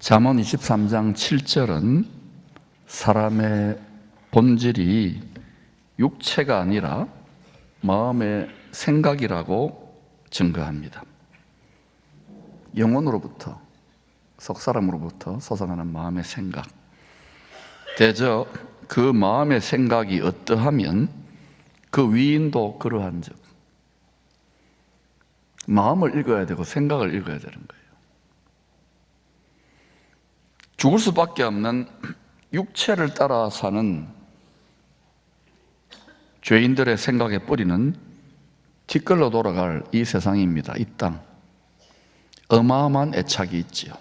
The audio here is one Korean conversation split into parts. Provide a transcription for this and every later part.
잠언 23장 7절은 사람의 본질이 육체가 아니라 마음의 생각이라고 증거합니다. 영혼으로부터, 속사람으로부터 솟아나는 마음의 생각, 대저 그 마음의 생각이 어떠하면 그 위인도 그러한 즉, 마음을 읽어야 되고 생각을 읽어야 되는 거예요. 죽을 수밖에 없는 육체를 따라 사는 죄인들의 생각의 뿌리는 뒷걸로 돌아갈 이 세상입니다. 이 땅. 어마어마한 애착이 있지요.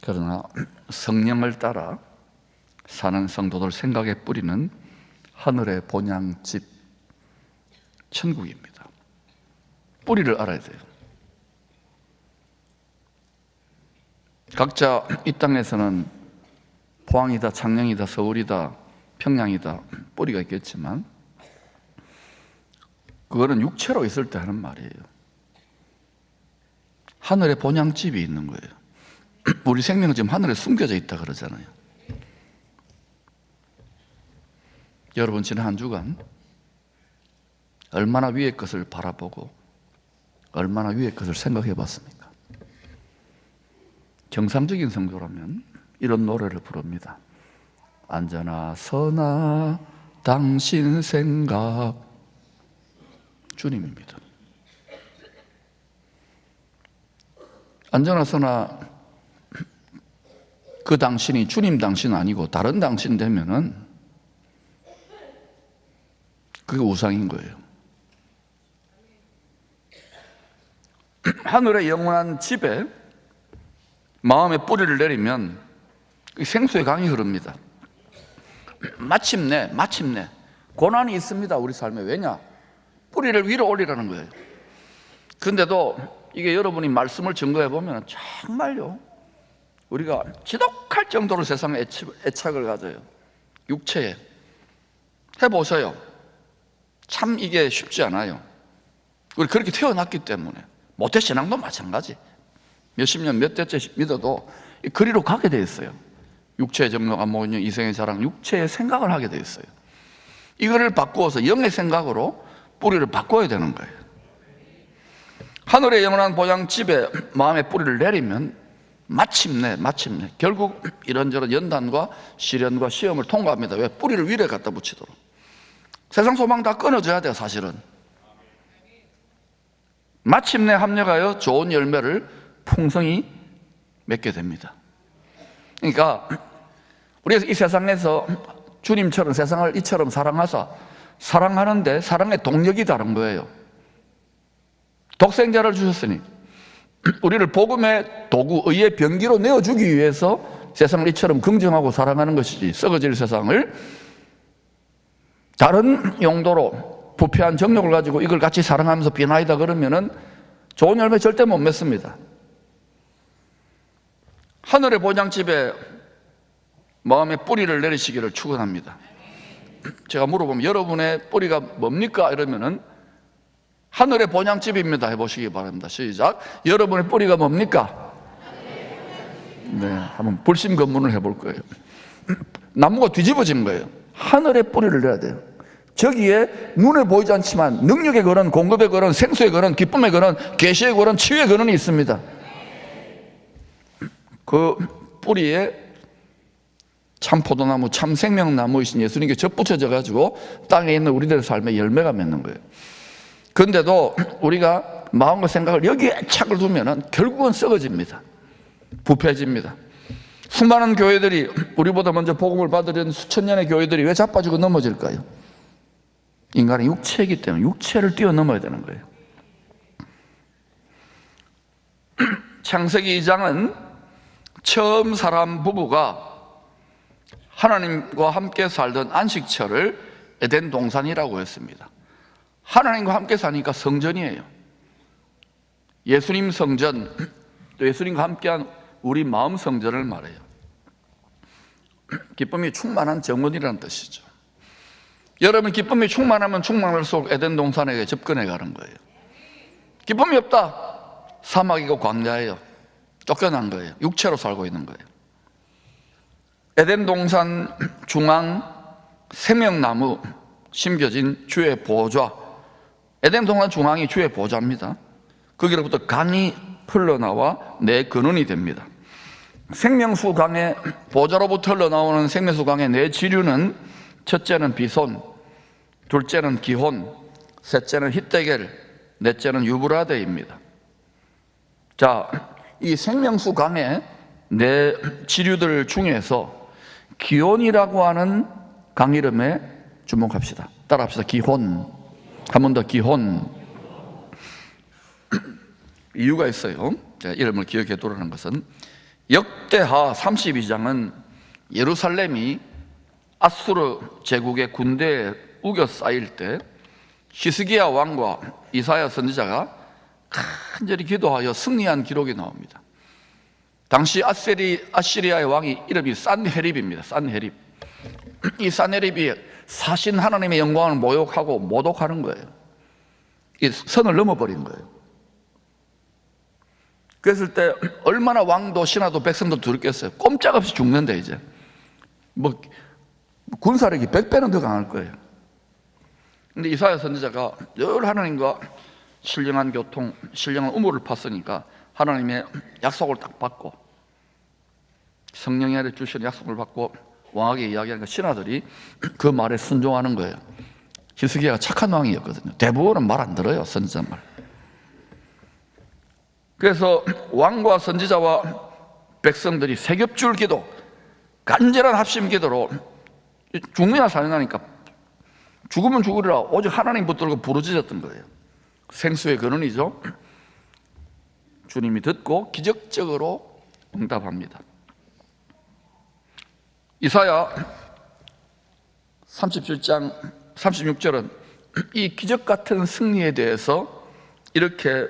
그러나 성령을 따라 사는 성도들 생각의 뿌리는 하늘의 본향집, 천국입니다. 뿌리를 알아야 돼요. 각자 이 땅에서는 포항이다, 창녕이다, 서울이다, 평양이다 뿌리가 있겠지만 그거는 육체로 있을 때 하는 말이에요. 하늘의 본향집이 있는 거예요. 우리 생명은 지금 하늘에 숨겨져 있다 그러잖아요. 여러분 지난 한 주간 얼마나 위의 것을 바라보고 얼마나 위의 것을 생각해 봤습니까? 정상적인 성도라면 이런 노래를 부릅니다. 앉아나 서나 당신 생각, 주님입니다. 앉아나 서나 그 당신이 주님 당신 아니고 다른 당신 되면은 그게 우상인 거예요. 하늘의 영원한 집에 마음의 뿌리를 내리면 생수의 강이 흐릅니다. 마침내 고난이 있습니다. 우리 삶에. 왜냐? 뿌리를 위로 올리라는 거예요. 그런데도 이게 여러분이 말씀을 증거해 보면 정말요, 우리가 지독할 정도로 세상에 애착을 가져요. 육체에. 해보세요. 참 이게 쉽지 않아요. 우리 그렇게 태어났기 때문에. 모태신앙도 마찬가지. 몇십 년, 몇 대째 믿어도 그리로 가게 돼 있어요. 육체의 정욕, 안목은요, 이생의 자랑, 육체의 생각을 하게 돼 있어요. 이거를 바꾸어서 영의 생각으로 뿌리를 바꿔야 되는 거예요. 하늘의 영원한 보양집에 마음의 뿌리를 내리면 마침내 결국 이런저런 연단과 시련과 시험을 통과합니다. 왜? 뿌리를 위에 갖다 붙이도록. 세상 소망 다 끊어져야 돼요. 사실은 마침내 합력하여 좋은 열매를 풍성히 맺게 됩니다. 그러니까 우리가 이 세상에서 주님처럼 세상을 이처럼 사랑하사 사랑하는데 사랑의 동력이 다른 거예요. 독생자를 주셨으니 우리를 복음의 도구, 의의 병기로 내어주기 위해서 세상을 이처럼 긍정하고 사랑하는 것이지, 썩어질 세상을 다른 용도로 부패한 정욕을 가지고 이걸 같이 사랑하면서 비나이다 그러면은 좋은 열매 절대 못 맺습니다. 하늘의 본향집에 마음의 뿌리를 내리시기를 축원합니다. 제가 물어보면 여러분의 뿌리가 뭡니까? 이러면은 하늘의 본향집입니다 해보시기 바랍니다. 시작. 여러분의 뿌리가 뭡니까? 네, 한번 불심검문을 해볼 거예요. 나무가 뒤집어진 거예요. 하늘의 뿌리를 내야 돼요. 저기에 눈에 보이지 않지만 능력의 근원, 공급의 근원, 생수의 근원, 기쁨의 근원, 계시의 근원, 치유의 근원이 있습니다. 그 뿌리에 참 포도나무, 참 생명나무이신 예수님께 접붙여져 가지고 땅에 있는 우리들의 삶에 열매가 맺는 거예요. 그런데도 우리가 마음과 생각을 여기에 착을 두면은 결국은 썩어집니다. 부패해집니다. 수많은 교회들이, 우리보다 먼저 복음을 받으려는 수천 년의 교회들이 왜 자빠지고 넘어질까요? 인간의 육체이기 때문에 육체를 뛰어넘어야 되는 거예요. 창세기 2장은 처음 사람 부부가 하나님과 함께 살던 안식처를 에덴 동산이라고 했습니다. 하나님과 함께 사니까 성전이에요. 예수님 성전, 또 예수님과 함께한 우리 마음 성전을 말해요. 기쁨이 충만한 정원이라는 뜻이죠. 여러분, 기쁨이 충만하면 충만할수록 에덴 동산에게 접근해 가는 거예요. 기쁨이 없다, 사막이고 광야예요. 쫓겨난 거예요. 육체로 살고 있는 거예요. 에덴 동산 중앙 생명나무 심겨진 주의 보좌, 에덴 동산 중앙이 주의 보좌입니다. 거기로부터 강이 흘러나와 내 근원이 됩니다. 생명수 강의 보좌로부터 흘러나오는 생명수 강의 네 지류는 첫째는 비손, 둘째는 기혼, 셋째는 히데겔, 넷째는 유브라데입니다. 자, 이 생명수 강의 네 지류들 중에서 기혼이라고 하는 강 이름에 주목합시다. 따라합시다. 기혼. 한 번 더. 기혼. 이유가 있어요. 제가 이름을 기억해 두라는 것은 역대하 32장은 예루살렘이 아수르 제국의 군대에 우겨 쌓일 때 히스기야 왕과 이사야 선지자가 간절히 기도하여 승리한 기록이 나옵니다. 당시 아시리아의 왕이 이름이 산헤립입니다. 산헤립. 이 산헤립이 사신 하나님의 영광을 모욕하고 모독하는 거예요. 이 선을 넘어버린 거예요. 그랬을 때 얼마나 왕도 신하도 백성도 두렵겠어요. 꼼짝없이 죽는데 이제 뭐 군사력이 100배는 더 강할 거예요. 근데 이사야 선지자가 늘 하나님과 신령한 교통, 신령한 우물을 팠으니까 하나님의 약속을 딱 받고 성령이 주신 약속을 받고 왕에게 이야기하니까 신하들이 그 말에 순종하는 거예요. 히스기야가 착한 왕이었거든요. 대부분은 말 안 들어요. 선지자 말. 그래서 왕과 선지자와 백성들이 세겹줄 기도, 간절한 합심 기도로 죽느냐 사느냐니까 죽으면 죽으리라 오직 하나님 붙들고 부르짖었던 거예요. 생수의 근원이죠. 주님이 듣고 기적적으로 응답합니다. 이사야 37장 36절은 이 기적 같은 승리에 대해서 이렇게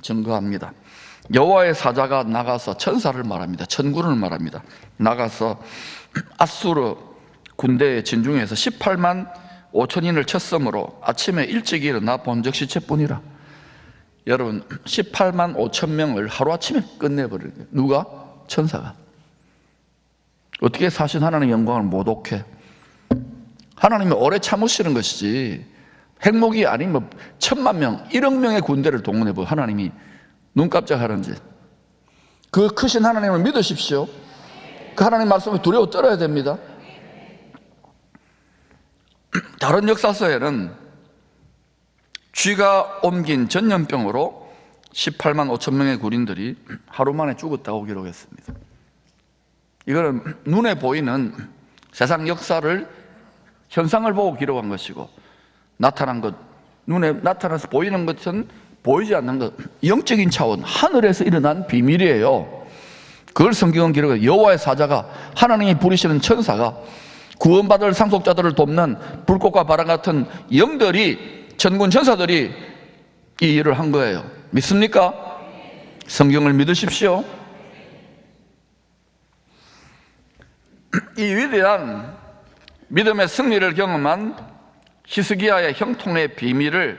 증거합니다. 여호와의 사자가 나가서 천사를 말합니다. 천군을 말합니다. 나가서 아수르 군대의 진중에서 18만 5천인을 쳤으므로 아침에 일찍 일어나 본적 시체뿐이라. 여러분 18만 5천 명을 하루아침에 끝내버린 거예요. 누가? 천사가. 어떻게 사신 하나님의 영광을 모독해? 하나님이 오래 참으시는 것이지 핵무기 아니면 1,000만 명, 1억 명의 군대를 동원해보고 하나님이 눈 깜짝하는지. 그 크신 하나님을 믿으십시오. 그 하나님 말씀에 두려워 떨어야 됩니다. 다른 역사서에는 쥐가 옮긴 전염병으로 18만 5천 명의 군인들이 하루 만에 죽었다고 기록했습니다. 이거는 눈에 보이는 세상 역사를 현상을 보고 기록한 것이고 나타난 것, 눈에 나타나서 보이는 것은 보이지 않는 것, 영적인 차원, 하늘에서 일어난 비밀이에요. 그걸 성경은 기록해요. 여호와의 사자가, 하나님이 부리시는 천사가 구원받을 상속자들을 돕는 불꽃과 바람 같은 영들이, 천군 천사들이 이 일을 한 거예요. 믿습니까? 성경을 믿으십시오. 이 위대한 믿음의 승리를 경험한 히스기야의 형통의 비밀을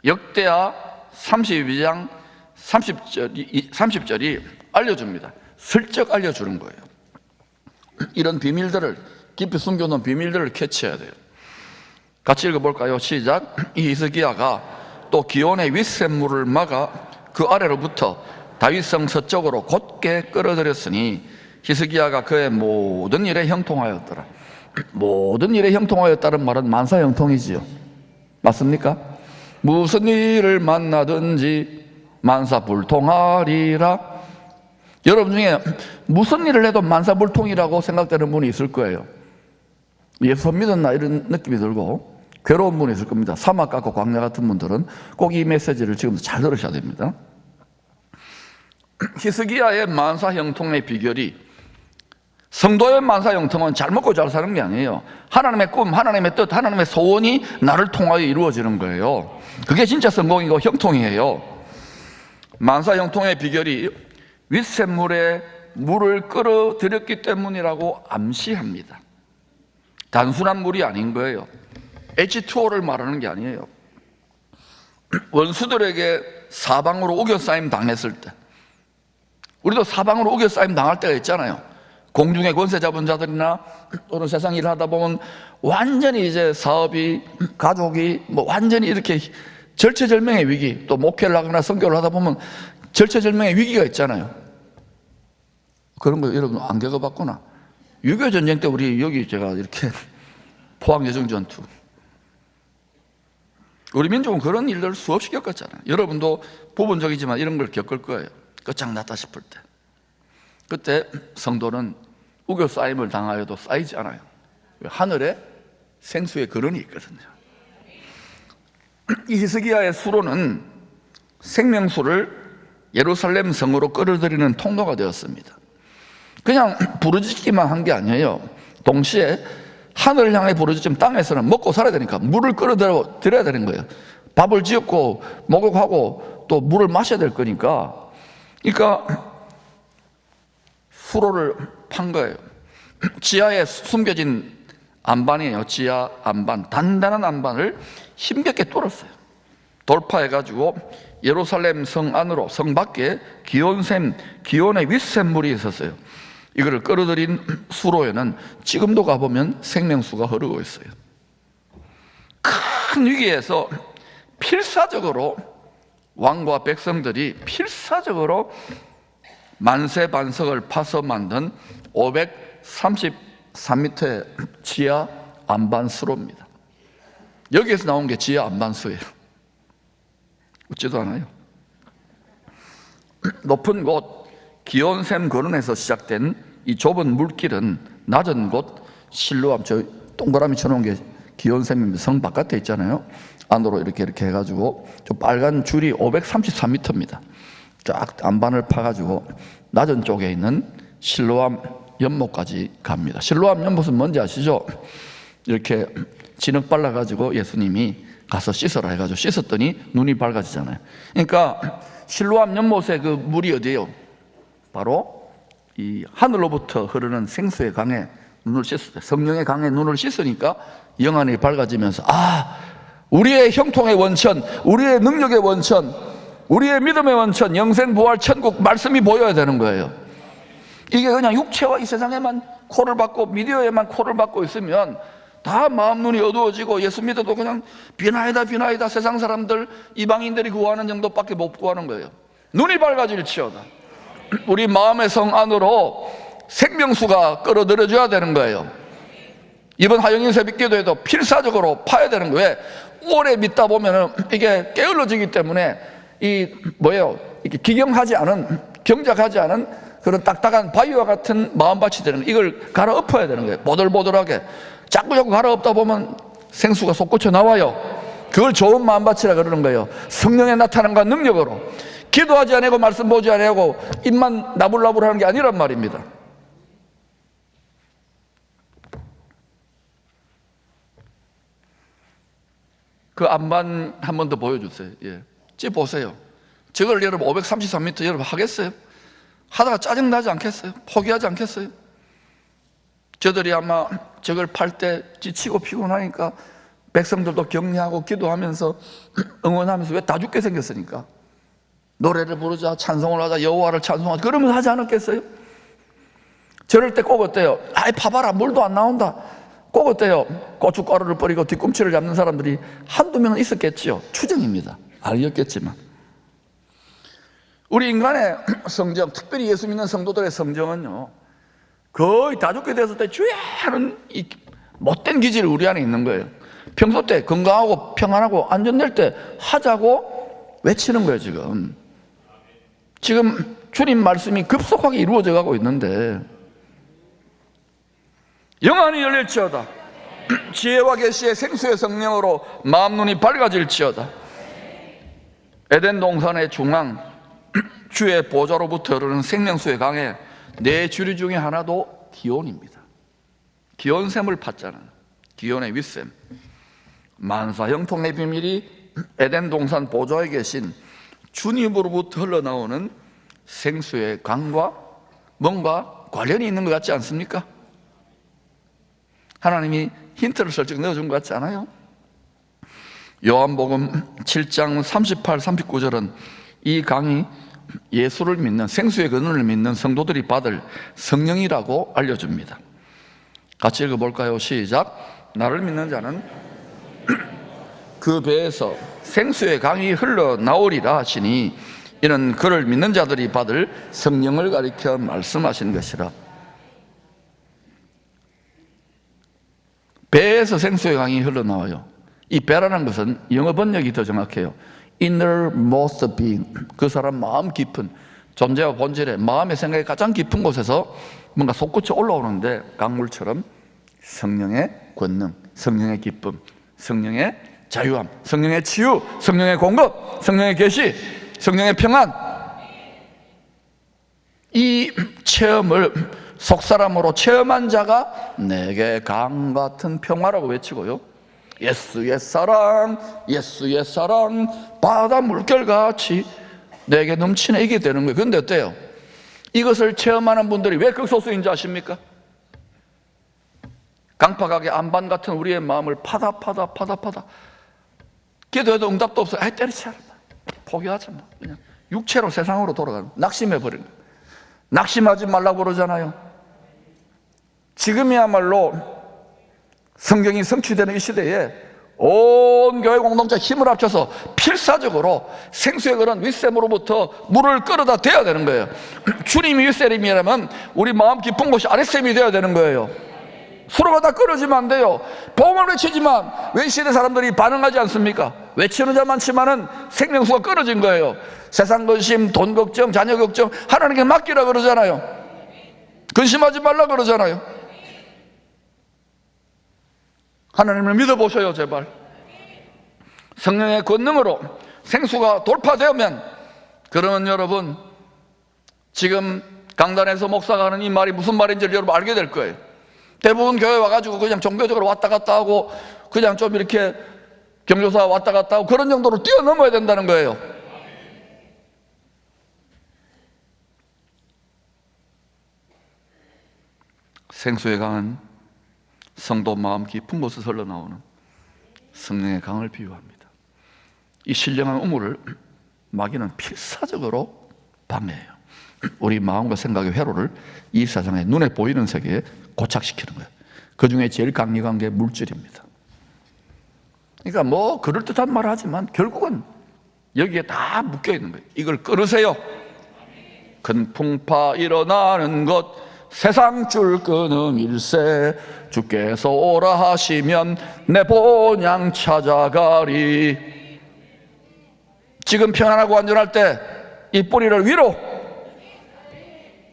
역대하 32장 30절이 알려줍니다. 슬쩍 알려주는 거예요. 이런 비밀들을, 깊이 숨겨놓은 비밀들을 캐치해야 돼요. 같이 읽어볼까요? 시작. 이 히스기야가 또 기온의 윗샘물을 막아 그 아래로부터 다윗성 서쪽으로 곧게 끌어들였으니 히스기야가 그의 모든 일에 형통하였더라. 모든 일에 형통하였다는 말은 만사형통이지요. 맞습니까? 무슨 일을 만나든지 만사불통하리라. 여러분 중에 무슨 일을 해도 만사불통이라고 생각되는 분이 있을 거예요. 예수 믿었나 이런 느낌이 들고 괴로운 분이 있을 겁니다. 사막 같고 광야 같은 분들은 꼭 이 메시지를 지금 잘 들으셔야 됩니다. 히스기야의 만사형통의 비결이, 성도의 만사형통은 잘 먹고 잘 사는 게 아니에요. 하나님의 꿈, 하나님의 뜻, 하나님의 소원이 나를 통하여 이루어지는 거예요. 그게 진짜 성공이고 형통이에요. 만사형통의 비결이 윗샘물에 물을 끌어들였기 때문이라고 암시합니다. 단순한 물이 아닌 거예요. H2O를 말하는 게 아니에요. 원수들에게 사방으로 우겨싸임 당했을 때, 우리도 사방으로 우겨싸임 당할 때가 있잖아요. 공중의 권세 잡은 자들이나 또는 세상 일을 하다 보면 완전히 이제 사업이, 가족이 뭐 완전히 이렇게 절체절명의 위기, 또 목회를 하거나 선교를 하다 보면 절체절명의 위기가 있잖아요. 그런 거 여러분 안 겪어봤구나. 6.25 전쟁 때 우리 여기 제가 이렇게 포항여정전투, 우리 민족은 그런 일들을 수없이 겪었잖아요. 여러분도 부분적이지만 이런 걸 겪을 거예요. 끝장났다 싶을 때. 그때 성도는 우겨 쌓임을 당하여도 쌓이지 않아요. 하늘에 생수의 근원이 있거든요. 이 히스기야의 수로는 생명수를 예루살렘 성으로 끌어들이는 통로가 되었습니다. 그냥 부르짖기만 한 게 아니에요. 동시에 하늘을 향해 부르짖으면 땅에서는 먹고 살아야 되니까 물을 끌어들여야 되는 거예요. 밥을 지었고 목욕하고 또 물을 마셔야 될 거니까. 그러니까 수로를 판 거예요. 지하에 숨겨진 안반이에요. 지하 안반, 단단한 안반을 힘겹게 뚫었어요. 돌파해가지고 예루살렘 성 안으로, 성 밖에 기온의 윗샘물이 있었어요. 이거를 끌어들인 수로에는 지금도 가보면 생명수가 흐르고 있어요. 큰 위기에서 필사적으로 왕과 백성들이 필사적으로 만세반석을 파서 만든 533m의 지하 안반수로입니다. 여기에서 나온 게 지하 안반수예요. 웃지도 않아요. 높은 곳 기온샘 근원에서 시작된 이 좁은 물길은 낮은 곳 실로암, 저 동그라미 쳐놓은 게 기온샘입니다. 성 바깥에 있잖아요. 안으로 이렇게 해가지고 저 빨간 줄이 533m입니다. 쫙 안반을 파가지고 낮은 쪽에 있는 실로암 연못까지 갑니다. 실로암 연못은 뭔지 아시죠? 이렇게 진흙 발라가지고 예수님이 가서 씻어라 해가지고 씻었더니 눈이 밝아지잖아요. 그러니까 실로암 연못의 그 물이 어디예요? 바로 이 하늘로부터 흐르는 생수의 강에 눈을 씻었어요. 성령의 강에 눈을 씻으니까 영안이 밝아지면서 우리의 형통의 원천, 우리의 능력의 원천, 우리의 믿음의 원천, 영생 부활 천국 말씀이 보여야 되는 거예요. 이게 그냥 육체와 이 세상에만 코를 박고 미디어에만 코를 박고 있으면 다 마음 눈이 어두워지고 예수 믿어도 그냥 비나이다 세상 사람들 이방인들이 구하는 정도밖에 못 구하는 거예요. 눈이 밝아질지어다. 우리 마음의 성 안으로 생명수가 끌어들여줘야 되는 거예요. 이번 하영인 새벽기도에도 필사적으로 파야 되는 거예요. 오래 믿다 보면은 이게 게을러지기 때문에 이렇게 경작하지 않은 그런 딱딱한 바위와 같은 마음밭이 되는 거예요. 이걸 갈아엎어야 되는 거예요. 보들보들하게 자꾸 갈아엎다 보면 생수가 솟구쳐 나와요. 그걸 좋은 마음밭이라 그러는 거예요. 성령의 나타남과 능력으로 기도하지 않고 말씀 보지 않고 입만 나불나불하는 게 아니란 말입니다. 그 안반 한 번 더 보여주세요. 지금 보세요. 저걸 여러분 533m 여러분 하겠어요? 하다가 짜증나지 않겠어요? 포기하지 않겠어요? 저들이 아마 저걸 팔 때 지치고 피곤하니까 백성들도 격려하고 기도하면서 응원하면서 왜 다 죽게 생겼으니까 노래를 부르자, 찬송을 하자, 여호와를 찬송하자 그러면서 하지 않았겠어요? 저럴 때 꼭 어때요? 봐봐라 물도 안 나온다. 꼭 어때요? 고춧가루를 뿌리고 뒤꿈치를 잡는 사람들이 한두 명은 있었겠지요. 추정입니다. 알겠지만 우리 인간의 성정, 특별히 예수 믿는 성도들의 성정은요 거의 다 죽게 됐을 때 주야 하는 이 못된 기질이 우리 안에 있는 거예요. 평소 때 건강하고 평안하고 안전될 때 하자고 외치는 거예요. 지금 주님 말씀이 급속하게 이루어져 가고 있는데 영안이 열릴지어다. 지혜와 계시의 생수의 성령으로 마음 눈이 밝아질지어다. 에덴 동산의 중앙 주의 보좌로부터 흐르는 생명수의 강에 네 주류 중에 하나도 기온입니다. 기온샘을 팠잖아요. 기온의 윗샘. 만사 형통의 비밀이 에덴 동산 보좌에 계신 주님으로부터 흘러나오는 생수의 강과 뭔가 관련이 있는 것 같지 않습니까? 하나님이 힌트를 설정 넣어준 것 같지 않아요? 요한복음 7장 38, 39절은 이 강이 예수를 믿는, 생수의 근원을 믿는 성도들이 받을 성령이라고 알려줍니다. 같이 읽어볼까요? 시작. 나를 믿는 자는 그 배에서 생수의 강이 흘러나오리라 하시니 이는 그를 믿는 자들이 받을 성령을 가리켜 말씀하신 것이라. 배에서 생수의 강이 흘러나와요. 이 배라는 것은 영어 번역이 더 정확해요. innermost being, 그 사람 마음 깊은 존재와 본질의 마음의 생각이 가장 깊은 곳에서 뭔가 솟구쳐 올라오는데 강물처럼 성령의 권능, 성령의 기쁨, 성령의 자유함, 성령의 치유, 성령의 공급, 성령의 계시, 성령의 평안, 이 체험을 속사람으로 체험한 자가 내게 강 같은 평화라고 외치고요, 예수의 사랑, 예수의 사랑 바다 물결같이 내게 넘치네, 이게 되는 거예요. 그런데 어때요? 이것을 체험하는 분들이 왜 극소수인지 아십니까? 강팍하게 안반 같은 우리의 마음을 파다 기도해도 응답도 없어요. 아이, 때리지 않아, 포기하자, 그냥 육체로 세상으로 돌아가는, 낙심해버리는 거예요. 낙심하지 말라고 그러잖아요. 지금이야말로 성경이 성취되는 이 시대에 온 교회 공동체 힘을 합쳐서 필사적으로 생수의 그런 윗샘으로부터 물을 끌어다 대야 되는 거예요. 주님이 윗샘이라면 우리 마음 깊은 곳이 아랫샘이 되어야 되는 거예요. 서로가 다 끌어지면 안 돼요. 복음을 외치지만 왜 이 시대 사람들이 반응하지 않습니까? 외치는 자 많지만은 생명수가 끌어진 거예요. 세상 근심, 돈 걱정, 자녀 걱정 하나님께 맡기라 그러잖아요. 근심하지 말라 그러잖아요. 하나님을 믿어보셔요, 제발. 성령의 권능으로 생수가 돌파되면, 그러면 여러분, 지금 강단에서 목사가 하는 이 말이 무슨 말인지 여러분 알게 될 거예요. 대부분 교회 와가지고 그냥 종교적으로 왔다 갔다 하고 그냥 좀 이렇게 경조사 왔다 갔다 하고 그런 정도로 뛰어넘어야 된다는 거예요. 생수의 강은 성도 마음 깊은 곳에서 흘러나오는 성령의 강을 비유합니다. 이 신령한 우물을 마귀는 필사적으로 방해해요. 우리 마음과 생각의 회로를 이 세상의 눈에 보이는 세계에 고착시키는 거예요. 그 중에 제일 강력한 게 물질입니다. 그러니까 뭐 그럴듯한 말을 하지만 결국은 여기에 다 묶여 있는 거예요. 이걸 끊으세요. 큰 풍파 일어나는 것 세상 줄 끊음일세, 주께서 오라 하시면 내 본향 찾아가리. 지금 편안하고 안전할 때 이 뿌리를 위로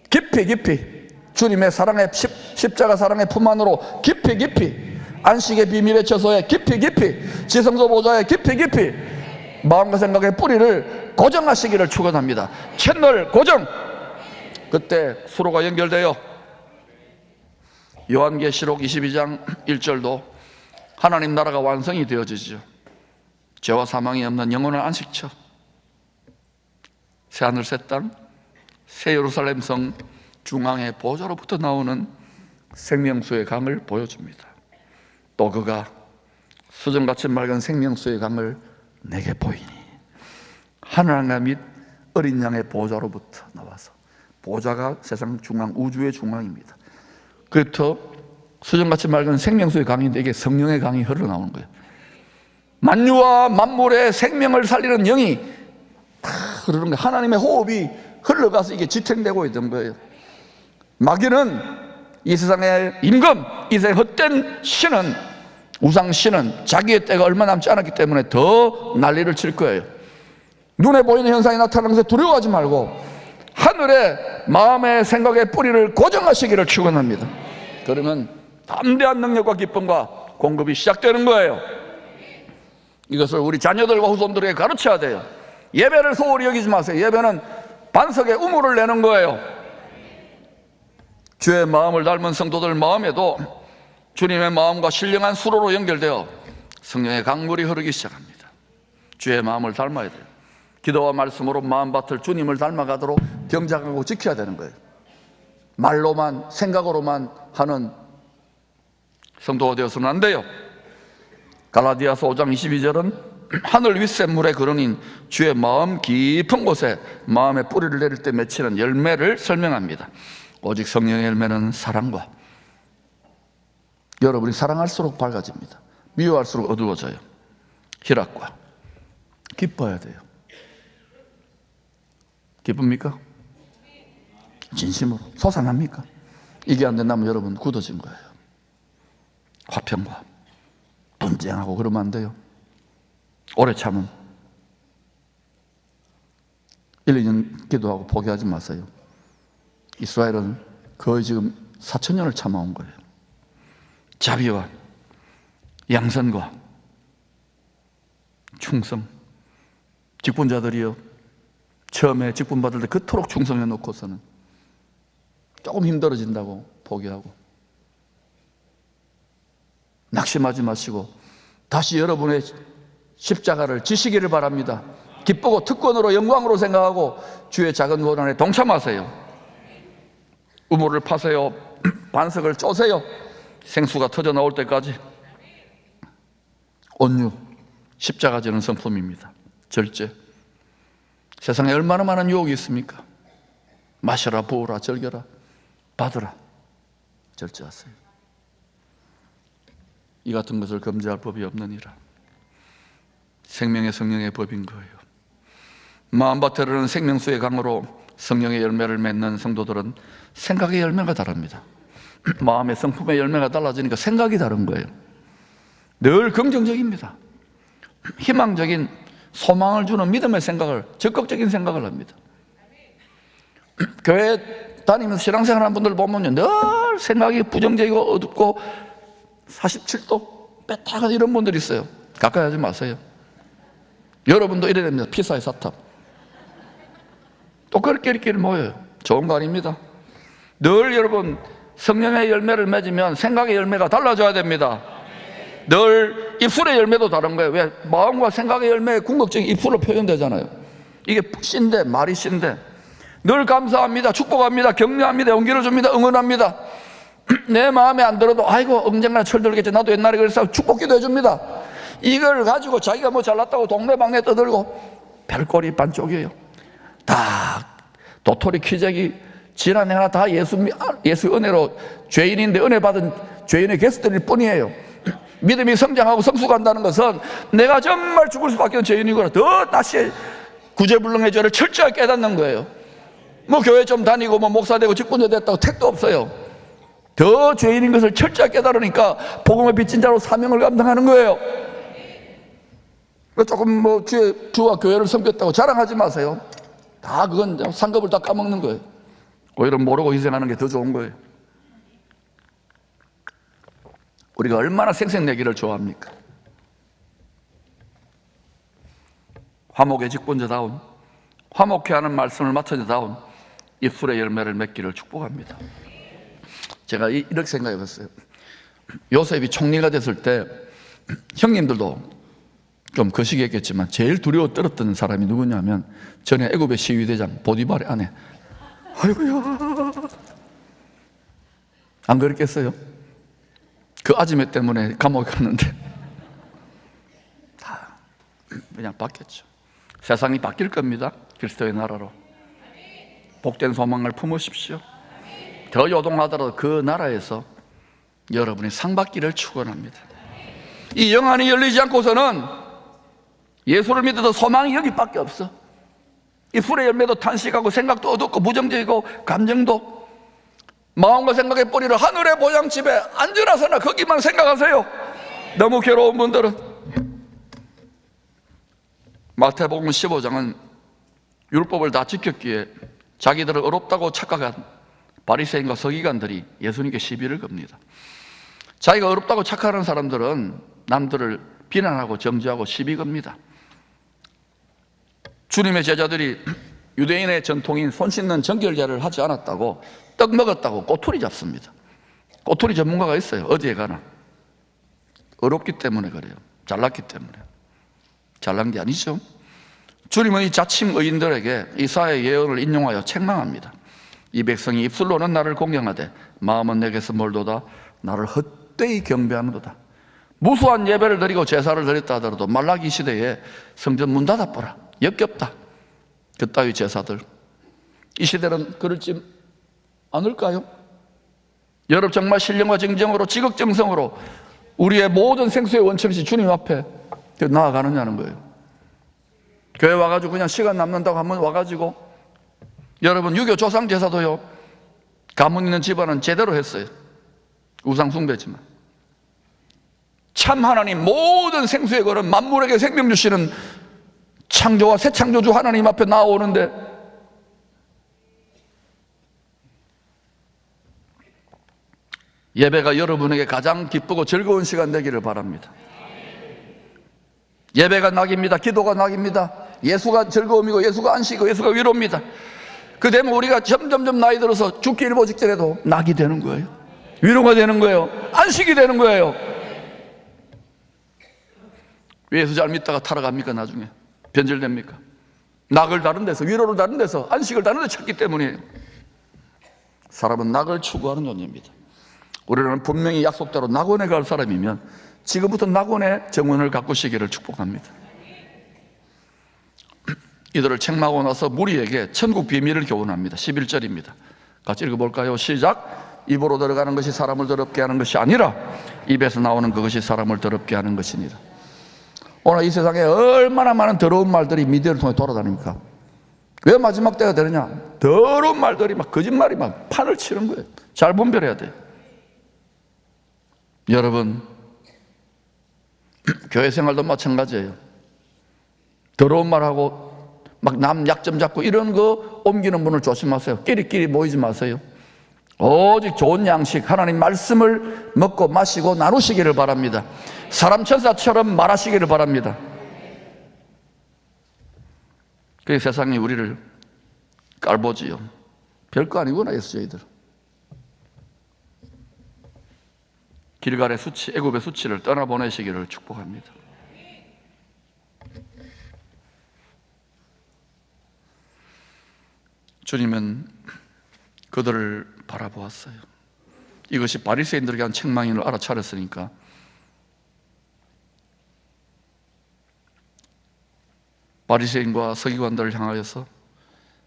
깊이 주님의 사랑의 십자가 사랑의 품 안으로 깊이 안식의 비밀의 처소에 깊이 지성소 보좌에 깊이 마음과 생각의 뿌리를 고정하시기를 축원합니다. 채널 고정. 그때 수로가 연결돼요. 요한계시록 22장 1절도 하나님 나라가 완성이 되어지죠. 죄와 사망이 없는 영원한 안식처, 새하늘 새 땅, 새 예루살렘 성 중앙의 보좌로부터 나오는 생명수의 강을 보여줍니다. 또 그가 수정같이 맑은 생명수의 강을 내게 보이니, 하늘나라 및 어린 양의 보좌로부터 나와서, 보좌가 세상 중앙, 우주의 중앙입니다. 그부터 수정같이 맑은 생명수의 강인데 이게 성령의 강이 흘러나오는 거예요. 만유와 만물의 생명을 살리는 영이 다 흐르는 거예요. 하나님의 호흡이 흘러가서 이게 지탱되고 있던 거예요. 마귀는 이 세상의 임금, 이 세상의 헛된 신은, 우상신은 자기의 때가 얼마 남지 않았기 때문에 더 난리를 칠 거예요. 눈에 보이는 현상이 나타나는 것에 두려워하지 말고 하늘의 마음의 생각의 뿌리를 고정하시기를 축원합니다. 그러면 담대한 능력과 기쁨과 공급이 시작되는 거예요. 이것을 우리 자녀들과 후손들에게 가르쳐야 돼요. 예배를 소홀히 여기지 마세요. 예배는 반석에 우물을 내는 거예요. 주의 마음을 닮은 성도들 마음에도 주님의 마음과 신령한 수로로 연결되어 성령의 강물이 흐르기 시작합니다. 주의 마음을 닮아야 돼요. 기도와 말씀으로 마음밭을 주님을 닮아가도록 경작하고 지켜야 되는 거예요. 말로만, 생각으로만 하는 성도가 되어서는 안 돼요. 갈라디아서 5장 22절은 하늘 윗샘물의 근원인 주의 마음 깊은 곳에 마음의 뿌리를 내릴 때 맺히는 열매를 설명합니다. 오직 성령의 열매는 사랑과, 여러분이 사랑할수록 밝아집니다. 미워할수록 어두워져요. 희락과, 기뻐야 돼요. 기쁩니까? 진심으로 솟아납니까? 이게 안 된다면 여러분 굳어진 거예요. 화평과 분쟁하고 그러면 안 돼요. 오래 참음. 1, 2년 기도하고 포기하지 마세요. 이스라엘은 거의 지금 4,000년을 참아온 거예요. 자비와 양선과 충성. 직분자들이요, 처음에 직분 받을 때 그토록 충성해 놓고서는 조금 힘들어진다고 포기하고, 낙심하지 마시고 다시 여러분의 십자가를 지시기를 바랍니다. 기쁘고 특권으로 영광으로 생각하고 주의 작은 고난에 동참하세요. 우물을 파세요. 반석을 쪼세요. 생수가 터져 나올 때까지. 온유, 십자가 지는 성품입니다. 절제. 세상에 얼마나 많은 유혹이 있습니까? 마셔라, 부어라, 즐겨라, 받으라. 절제하세요. 이 같은 것을 금지할 법이 없느니라. 생명의 성령의 법인 거예요. 마음밭에 흐르는 생명수의 강으로 성령의 열매를 맺는 성도들은 생각의 열매가 다릅니다. 마음의 성품의 열매가 달라지니까 생각이 다른 거예요. 늘 긍정적입니다. 희망적인 소망을 주는 믿음의 생각을, 적극적인 생각을 합니다. 교회 다니면서 신앙생활 하는 분들 보면요, 늘 생각이 부정적이고 어둡고 47도 빼딱한 이런 분들이 있어요. 가까이 하지 마세요. 여러분도 이래야 됩니다. 피사의 사탑. 또 그렇게 모여요. 좋은 거 아닙니다. 늘 여러분 성령의 열매를 맺으면 생각의 열매가 달라져야 됩니다. 늘 입술의 열매도 다른 거예요. 왜? 마음과 생각의 열매의 궁극적인 입술로 표현되잖아요. 이게 씨인데, 말이 씨인데, 늘 감사합니다, 축복합니다, 격려합니다, 용기를 줍니다, 응원합니다. 내 마음에 안 들어도 아이고 언젠가 철들겠지, 나도 옛날에 그랬어, 축복기도 해줍니다. 이걸 가지고 자기가 뭐 잘났다고 동네방네 떠들고 별꼴이 반쪽이에요. 다 도토리 키재기 지난 해나 다 예수 은혜로 죄인인데 은혜 받은 죄인의 게스트일 뿐이에요. 믿음이 성장하고 성숙한다는 것은 내가 정말 죽을 수밖에 없는 죄인이거나 더 다시 구제불능의 죄를 철저하게 깨닫는 거예요. 뭐 교회 좀 다니고 뭐 목사 되고 직분자 됐다고 택도 없어요. 더 죄인인 것을 철저하게 깨달으니까 복음의 빚진 자로 사명을 감당하는 거예요. 조금 뭐 주와 교회를 섬겼다고 자랑하지 마세요. 다 그건 상급을 다 까먹는 거예요. 오히려 모르고 희생하는 게 더 좋은 거예요. 우리가 얼마나 생색내기를 좋아합니까? 화목의 직분자다운, 화목해 하는 말씀을 맡은 자다운 입술의 열매를 맺기를 축복합니다. 제가 이렇게 생각해 봤어요. 요셉이 총리가 됐을 때 형님들도 좀 거시기했겠지만 제일 두려워 떨었던 사람이 누구냐면 전에 애굽의 시위대장 보디발의 아내. 아이고야, 안 그랬겠어요? 그 아지매 때문에 감옥에 갔는데 다 그냥 바뀌었죠. 세상이 바뀔 겁니다. 그리스도의 나라로. 복된 소망을 품으십시오. 더 요동하더라도 그 나라에서 여러분이 상 받기를 축원합니다. 이 영안이 열리지 않고서는 예수를 믿어도 소망이 여기밖에 없어. 입술의 열매도 탄식하고 생각도 어둡고 부정적이고 감정도, 마음과 생각의 뿌리를 하늘의 보양집에 앉으라서나 거기만 생각하세요. 너무 괴로운 분들은. 마태복음 15장은 율법을 다 지켰기에 자기들을 어렵다고 착각한 바리새인과 서기관들이 예수님께 시비를 겁니다. 자기가 어렵다고 착각하는 사람들은 남들을 비난하고 정죄하고 시비 겁니다. 주님의 제자들이 유대인의 전통인 손 씻는 정결제를 하지 않았다고 떡 먹었다고 꼬투리 잡습니다. 꼬투리 전문가가 있어요. 어디에 가나. 어렵기 때문에 그래요. 잘났기 때문에. 잘난 게 아니죠. 주님은 이 자칭 의인들에게 이사야의 예언을 인용하여 책망합니다. 이 백성이 입술로는 나를 공경하되 마음은 내게서 멀도다. 나를 헛되이 경배하는도다. 무수한 예배를 드리고 제사를 드렸다 하더라도 말라기 시대에 성전 문 닫아버라, 역겹다, 그따위 제사들. 이 시대는 그럴지 않을까요? 여러분, 정말 신령과 정정으로 지극정성으로 우리의 모든 생수의 원천이신 주님 앞에 나아가느냐는 거예요. 교회 와가지고 그냥 시간 남는다고 하면 와가지고, 여러분, 유교 조상 제사도요, 가문 있는 집안은 제대로 했어요. 우상 숭배지만 참 하나님, 모든 생수의 거는 만물에게 생명 주시는 창조와 새 창조주 하나님 앞에 나오는데, 예배가 여러분에게 가장 기쁘고 즐거운 시간 되기를 바랍니다. 예배가 낙입니다. 기도가 낙입니다. 예수가 즐거움이고 예수가 안식이고 예수가 위로입니다. 그 되면 우리가 점점점 나이 들어서 죽기 일보 직전에도 낙이 되는 거예요. 위로가 되는 거예요. 안식이 되는 거예요. 왜 예수 잘 믿다가 타락합니까? 나중에 변절됩니까? 낙을 다른 데서, 위로를 다른 데서, 안식을 다른 데 찾기 때문이에요. 사람은 낙을 추구하는 존재입니다. 우리는 분명히 약속대로 낙원에 갈 사람이면 지금부터 낙원의 정원을 가꾸시기를 축복합니다. 이들을 책망하고 나서 무리에게 천국 비밀을 교훈합니다. 11절입니다. 같이 읽어볼까요? 시작. 입으로 들어가는 것이 사람을 더럽게 하는 것이 아니라 입에서 나오는 그것이 사람을 더럽게 하는 것이니라. 오늘 이 세상에 얼마나 많은 더러운 말들이 미디어를 통해 돌아다닙니까? 왜 마지막 때가 되느냐? 더러운 말들이 막, 거짓말이 막 판을 치는 거예요. 잘 분별해야 돼요. 여러분, 교회 생활도 마찬가지예요. 더러운 말하고 막 남 약점 잡고 이런 거 옮기는 분을 조심하세요. 끼리끼리 모이지 마세요. 오직 좋은 양식, 하나님 말씀을 먹고 마시고 나누시기를 바랍니다. 사람 천사처럼 말하시기를 바랍니다. 그 세상이 우리를 깔보지요. 별거 아니구나, 예수저희들. 길갈의 수치, 애굽의 수치를 떠나보내시기를 축복합니다. 주님은 그들을 바라보았어요. 이것이 바리새인들에게 한 책망인 걸 알아차렸으니까 바리새인과 서기관들을 향하여서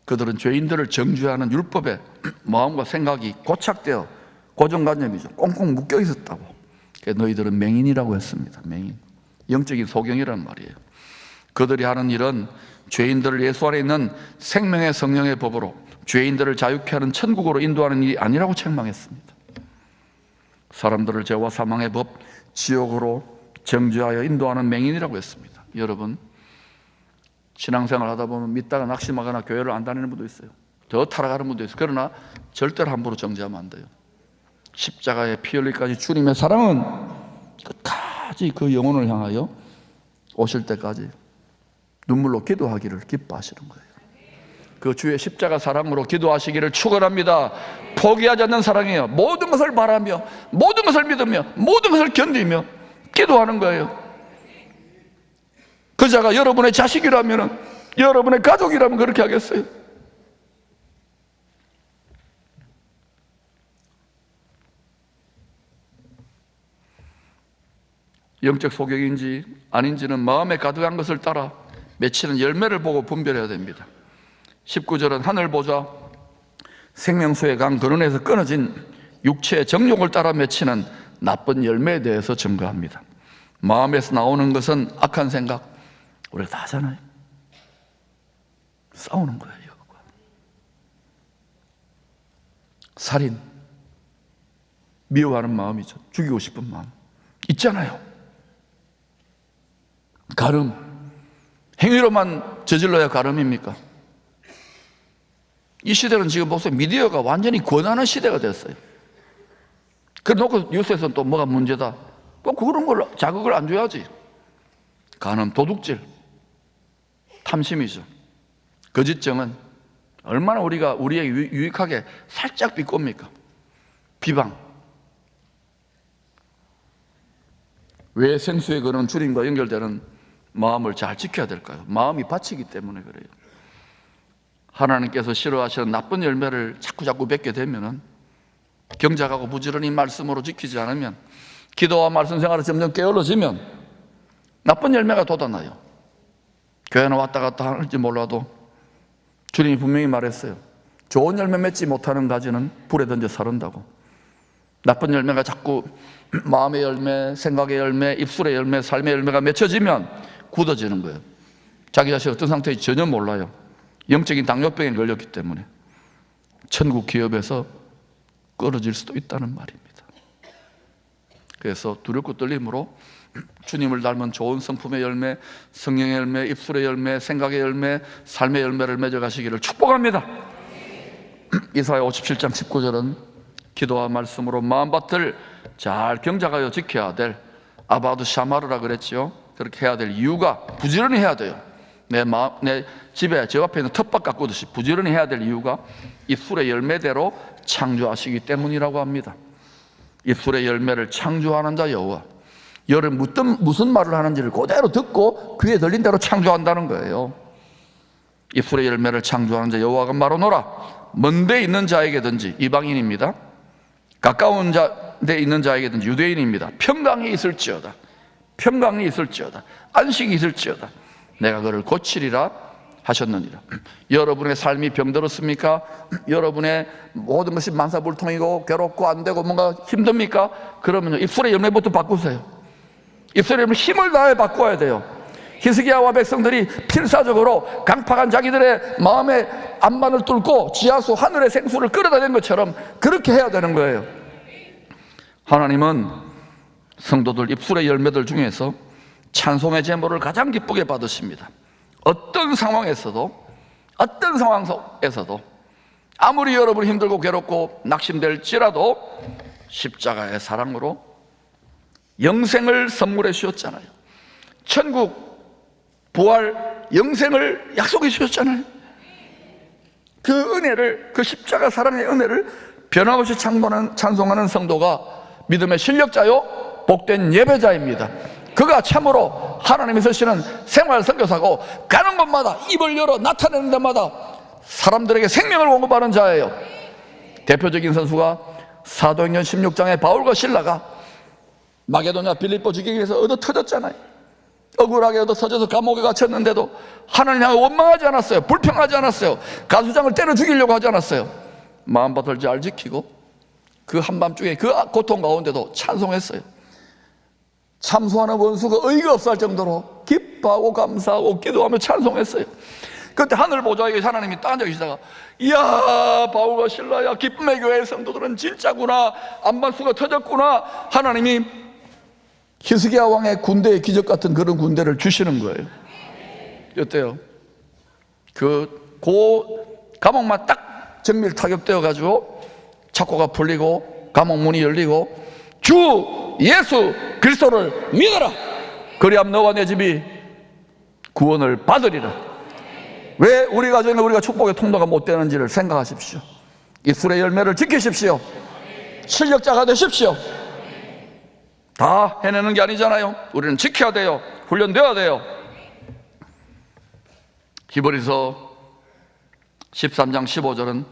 그들은 죄인들을 정죄하는 율법에 마음과 생각이 고착되어 고정관념이죠. 꽁꽁 묶여 있었다고. 너희들은 맹인이라고 했습니다. 맹인. 영적인 소경이란 말이에요. 그들이 하는 일은 죄인들을 예수 안에 있는 생명의 성령의 법으로 죄인들을 자유케 하는 천국으로 인도하는 일이 아니라고 책망했습니다. 사람들을 죄와 사망의 법, 지옥으로 정죄하여 인도하는 맹인이라고 했습니다. 여러분, 신앙생활 하다 보면 믿다가 낙심하거나 교회를 안 다니는 분도 있어요. 더 타락하는 분도 있어요. 그러나 절대로 함부로 정죄하면 안 돼요. 십자가에 피 흘리기까지 주님의 사랑은 끝까지 그 영혼을 향하여 오실 때까지 눈물로 기도하기를 기뻐하시는 거예요. 그 주의 십자가 사랑으로 기도하시기를 축원합니다. 포기하지 않는 사랑이에요. 모든 것을 바라며, 모든 것을 믿으며, 모든 것을 견디며 기도하는 거예요. 그 자가 여러분의 자식이라면, 여러분의 가족이라면 그렇게 하겠어요? 영적 소경인지 아닌지는 마음에 가득한 것을 따라 맺히는 열매를 보고 분별해야 됩니다. 19절은 하늘 보좌 생명수의 강 근원에서 끊어진 육체의 정욕을 따라 맺히는 나쁜 열매에 대해서 증거합니다. 마음에서 나오는 것은 악한 생각, 우리가 다 하잖아요. 싸우는 거예요. 살인, 미워하는 마음이죠. 죽이고 싶은 마음 있잖아요. 가름, 행위로만 저질러야 가름입니까? 이 시대는 지금 보세요. 미디어가 완전히 권하는 시대가 됐어요. 그래 놓고 뉴스에서는 또 뭐가 문제다, 또 그런 걸 자극을 안 줘야지. 간음, 도둑질, 탐심이죠. 거짓정은 얼마나 우리에게 유익하게 살짝 비꼽니까? 비방. 왜 생수의 근원 주님과 연결되는 마음을 잘 지켜야 될까요? 마음이 바치기 때문에 그래요. 하나님께서 싫어하시는 나쁜 열매를 자꾸 맺게 되면은, 경작하고 부지런히 말씀으로 지키지 않으면 기도와 말씀 생활이 점점 게을러지면 나쁜 열매가 돋아나요. 교회는 왔다 갔다 할지 몰라도 주님이 분명히 말했어요. 좋은 열매 맺지 못하는 가지는 불에 던져 사른다고. 나쁜 열매가 자꾸 마음의 열매, 생각의 열매, 입술의 열매, 삶의 열매가 맺혀지면 굳어지는 거예요. 자기 자신이 어떤 상태인지 전혀 몰라요. 영적인 당뇨병에 걸렸기 때문에 천국 기업에서 끊어질 수도 있다는 말입니다. 그래서 두렵고 떨림으로 주님을 닮은 좋은 성품의 열매, 성령의 열매, 입술의 열매, 생각의 열매, 삶의 열매를 맺어가시기를 축복합니다. 이사야 57장 19절은 기도와 말씀으로 마음밭을 잘 경작하여 지켜야 될 아바드 샤마르라 그랬죠. 그렇게 해야 될 이유가 부지런히 해야 돼요. 내 집에 저 앞에 있는 텃밭 가꾸듯이 부지런히 해야 될 이유가 입술의 열매대로 창조하시기 때문이라고 합니다. 입술의 열매를 창조하는 자 여호와, 열을 무슨 말을 하는지를 그대로 듣고 귀에 들린 대로 창조한다는 거예요. 입술의 열매를 창조하는 자 여호와가 말하노라. 먼데 있는 자에게든지, 이방인입니다. 가까운 데 있는 자에게든지, 유대인입니다. 평강이 있을지어다, 평강이 있을지어다, 안식이 있을지어다, 내가 그를 고치리라 하셨느니라. 여러분의 삶이 병들었습니까? 여러분의 모든 것이 만사불통이고 괴롭고 안 되고 뭔가 힘듭니까? 그러면 입술의 열매부터 바꾸세요. 입술의 열매 힘을 다해 바꿔야 돼요. 히스기야와 백성들이 필사적으로 강팍한 자기들의 마음의 안만을 뚫고 지하수 하늘의 생수를 끌어다닌 것처럼 그렇게 해야 되는 거예요. 하나님은 성도들 입술의 열매들 중에서 찬송의 제물을 가장 기쁘게 받으십니다. 어떤 상황에서도 아무리 여러분이 힘들고 괴롭고 낙심될지라도 십자가의 사랑으로 영생을 선물해 주셨잖아요. 천국 부활 영생을 약속해 주셨잖아요. 그 은혜를, 그 십자가 사랑의 은혜를 변함없이 찬송하는 성도가 믿음의 실력자요 복된 예배자입니다. 그가 참으로 하나님이 쓰시는 생활 선교사고 가는 곳마다 입을 열어 나타내는 데마다 사람들에게 생명을 공급하는 자예요. 대표적인 선수가 사도행전 16장에 바울과 실라가 마게도냐 빌립보 지경에서 얻어 터졌잖아요. 억울하게 얻어 터져서 감옥에 갇혔는데도 하나님 향해 원망하지 않았어요. 불평하지 않았어요. 가수장을 때려 죽이려고 하지 않았어요. 마음밭을 잘 지키고 그 한밤중에 그 고통 가운데도 찬송했어요. 참소하는 원수가 의의가 없어 할 정도로 기뻐하고 감사하고 기도하며 찬송했어요. 그때 하늘 보좌에 하나님이 딱 앉아 계시다가, 이야 바울과 실라야, 기쁨의 교회의 성도들은 진짜구나, 안반수가 터졌구나. 하나님이 히스기야 왕의 군대의 기적 같은 그런 군대를 주시는 거예요. 어때요? 그 감옥만 딱 정밀 타격되어 가지고 착고가 풀리고 감옥 문이 열리고 주 예수 그리스도를 믿어라, 그리하면 너와 내 집이 구원을 받으리라. 왜 우리 가정에 우리가 축복의 통로가 못 되는지를 생각하십시오. 입술의 열매를 지키십시오. 실력자가 되십시오. 다 해내는 게 아니잖아요. 우리는 지켜야 돼요. 훈련되어야 돼요. 히브리서 13장 15절은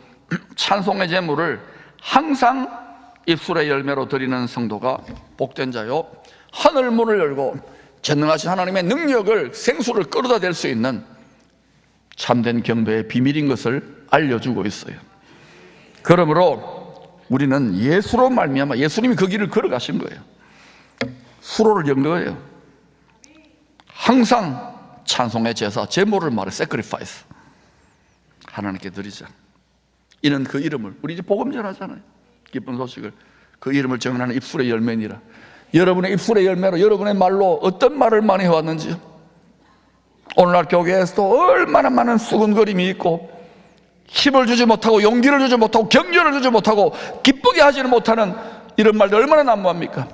찬송의 제물을 항상 입술의 열매로 드리는 성도가 복된 자요, 하늘 문을 열고 전능하신 하나님의 능력을, 생수를 끌어다 댈 수 있는 참된 경배의 비밀인 것을 알려주고 있어요. 그러므로 우리는 예수로 말미암아, 예수님이 그 길을 걸어가신 거예요. 수로를 연 거예요. 항상 찬송의 제사, 제물을 말해 sacrifice 하나님께 드리자. 이는 그 이름을, 우리 이제 복음 전하잖아요. 기쁜 소식을, 그 이름을 정하는 입술의 열매니라. 여러분의 입술의 열매로, 여러분의 말로 어떤 말을 많이 해왔는지요. 오늘날 교회에서도 얼마나 많은 수근거림이 있고 힘을 주지 못하고 용기를 주지 못하고 격려를 주지 못하고 기쁘게 하지는 못하는 이런 말들 얼마나 난무합니까?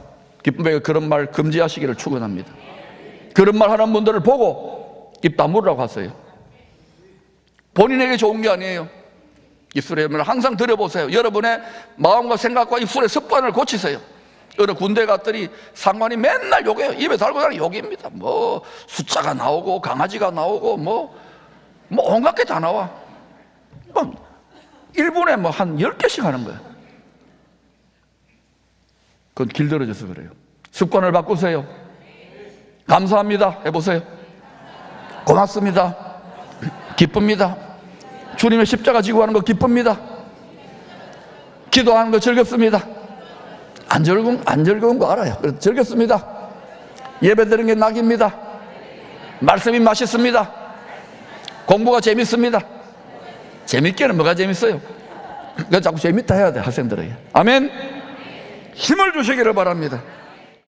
기쁨에게 그런 말 금지하시기를 축원합니다. 그런 말 하는 분들을 보고 입 다물으라고 하세요. 본인에게 좋은 게 아니에요. 입술의 열매를 항상 들여보세요. 여러분의 마음과 생각과 입술의 습관을 고치세요. 어느 군대 갔더니 상관이 맨날 욕해요. 입에 달고 다니는 욕입니다. 뭐 숫자가 나오고 강아지가 나오고 뭐 온갖 게 다 나와. 1분에 한 10개씩 하는 거예요. 그건 길들여져서 그래요. 습관을 바꾸세요. 감사합니다 해보세요. 고맙습니다. 기쁩니다. 주님의 십자가 지고 하는 거 기쁩니다. 기도하는 거 즐겁습니다. 안 즐거운 거 알아요. 그래서 즐겁습니다. 예배 드리는 게 낙입니다. 말씀이 맛있습니다. 공부가 재밌습니다. 재밌게는 뭐가 재밌어요? 그래서 자꾸 재밌다 해야 돼, 학생들에게. 아멘. 힘을 주시기를 바랍니다.